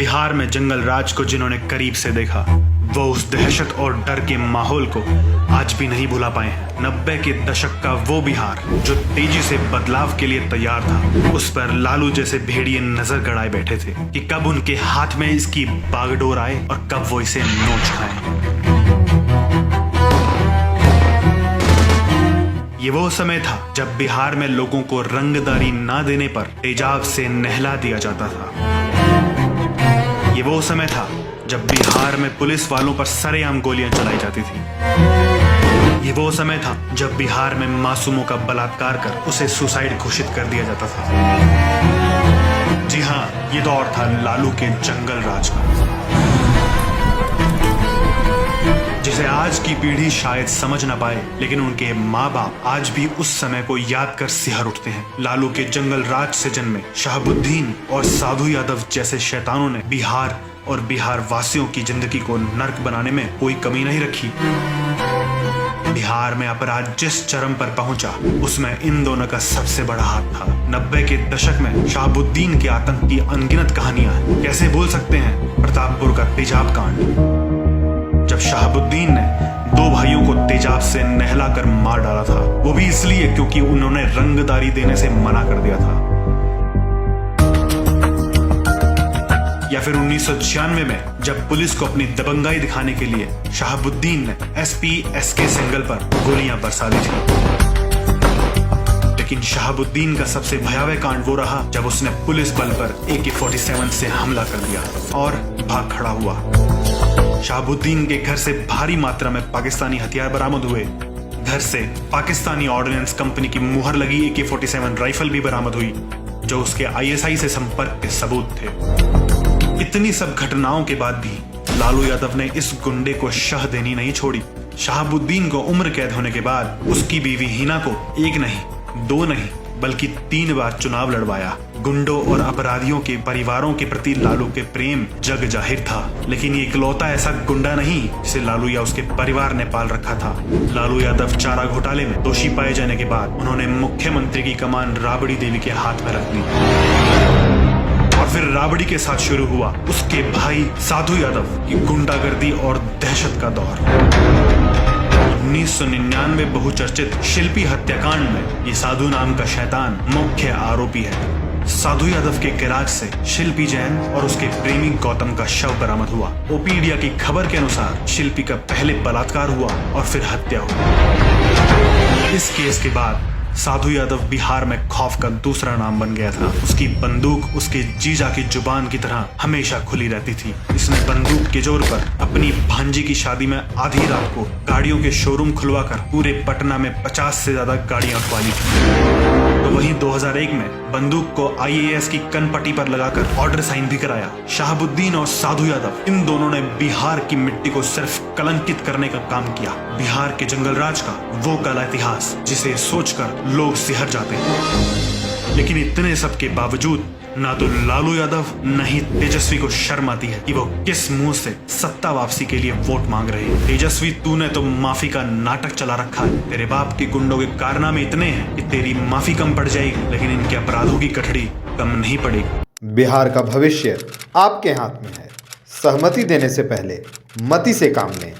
बिहार में जंगल राज को जिन्होंने करीब से देखा वो उस दहशत और डर के माहौल को आज भी नहीं भुला पाए हैं। 90 के दशक का वो बिहार जो तेजी से बदलाव के लिए तैयार था, उस पर लालू जैसे भेड़िए नजर गड़ाए बैठे थे कि कब उनके हाथ में इसकी बागडोर आए और कब वो इसे नोच खाएं। ये वो समय था जब बिहार में लोगों को रंगदारी ना देने पर तेजाब से नहला दिया जाता था। ये वो समय था जब बिहार में पुलिस वालों पर सरेआम गोलियां चलाई जाती थी। ये वो समय था जब बिहार में मासूमों का बलात्कार कर उसे सुसाइड घोषित कर दिया जाता था। जी हाँ, ये दौर था लालू के जंगल राज का, जिसे आज की पीढ़ी शायद समझ ना पाए, लेकिन उनके माँ बाप आज भी उस समय को याद कर सिहर उठते हैं। लालू के जंगल राज से जन्मे शहाबुद्दीन और साधु यादव जैसे शैतानों ने बिहार और बिहार वासियों की जिंदगी को नर्क बनाने में कोई कमी नहीं रखी। बिहार में अपराध जिस चरम पर पहुंचा, उसमें इन दोनों का सबसे बड़ा हाथ था। 90 के दशक में शहाबुद्दीन के आतंक की अनगिनत कहानियां हैं। कैसे भूल सकते हैं प्रतापपुर का तेजाब कांड, जब शहाबुद्दीन ने दो भाइयों को तेजाब से नहलाकर मार डाला था, वो भी इसलिए क्योंकि उन्होंने रंगदारी देने से मना कर दिया था। या फिर 1996 में जब पुलिस को अपनी दबंगाई दिखाने के लिए शहाबुद्दीन ने एसपी एसके सिंगल पर गोलियां बरसा दी थी। लेकिन शहाबुद्दीन का सबसे भयावह कांड वो रहा जब उसने पुलिस बल पर AK-47 से हमला कर दिया और भाग खड़ा हुआ। शहाबुद्दीन के घर से भारी मात्रा में पाकिस्तानी हथियार बरामद हुए। घर से पाकिस्तानी ऑर्डिनेंस कंपनी की मुहर लगी AK-47 राइफल भी बरामद हुई, जो उसके ISI से संपर्क के सबूत थे। इतनी सब घटनाओं के बाद भी लालू यादव ने इस गुंडे को शह देनी नहीं छोड़ी। शहाबुद्दीन को उम्र कैद होने के बाद उसकी बीवी हिना को एक नहीं, दो नहीं, बल्कि 3 बार चुनाव लड़वाया। गुंडों और अपराधियों के परिवारों के प्रति लालू के प्रेम जग जाहिर था, लेकिन ये इकलौता ऐसा गुंडा नहीं जिसे लालू या उसके परिवार ने पाल रखा था। लालू यादव चारा घोटाले में दोषी पाए जाने के बाद उन्होंने मुख्यमंत्री की कमान राबड़ी देवी के हाथ में रख दी और फिर राबड़ी के साथ शुरू हुआ उसके भाई साधु यादव की गुंडागर्दी और दहशत का दौर। 1999 बहुचर्चित शिल्पी हत्याकांड में ये साधु नाम का शैतान मुख्य आरोपी है। साधु यादव के गैराज से शिल्पी जैन और उसके प्रेमी गौतम का शव बरामद हुआ। ओपी इंडिया की खबर के अनुसार शिल्पी का पहले बलात्कार हुआ और फिर हत्या हुई। इस केस के बाद साधु यादव बिहार में खौफ का दूसरा नाम बन गया था। उसकी बंदूक उसके जीजा की जुबान की तरह हमेशा खुली रहती थी। इसने बंदूक के जोर पर अपनी भांजी की शादी में आधी रात को गाड़ियों के शोरूम खुलवाकर पूरे पटना में 50 से ज्यादा गाड़ियां उठवा ली थी। तो वहीं 2001 में बंदूक को IAS की कनपट्टी पर लगाकर ऑर्डर साइन भी कराया। शहाबुद्दीन और साधु यादव इन दोनों ने बिहार की मिट्टी को सिर्फ कलंकित करने का काम किया। बिहार के जंगल राज का वो काला इतिहास जिसे सोचकर लोग सिहर जाते हैं। लेकिन इतने सब के बावजूद ना तो लालू यादव न ही तेजस्वी को शर्म आती है कि वो किस मुंह से सत्ता वापसी के लिए वोट मांग रहे हैं। तेजस्वी, तूने तो माफी का नाटक चला रखा है। तेरे बाप के गुंडों के कारनामे इतने हैं कि तेरी माफी कम पड़ जाएगी, लेकिन इनके अपराधों की कठड़ी कम नहीं पड़ेगी। बिहार का भविष्य आपके हाथ में है। सहमति देने से पहले मति से काम लें।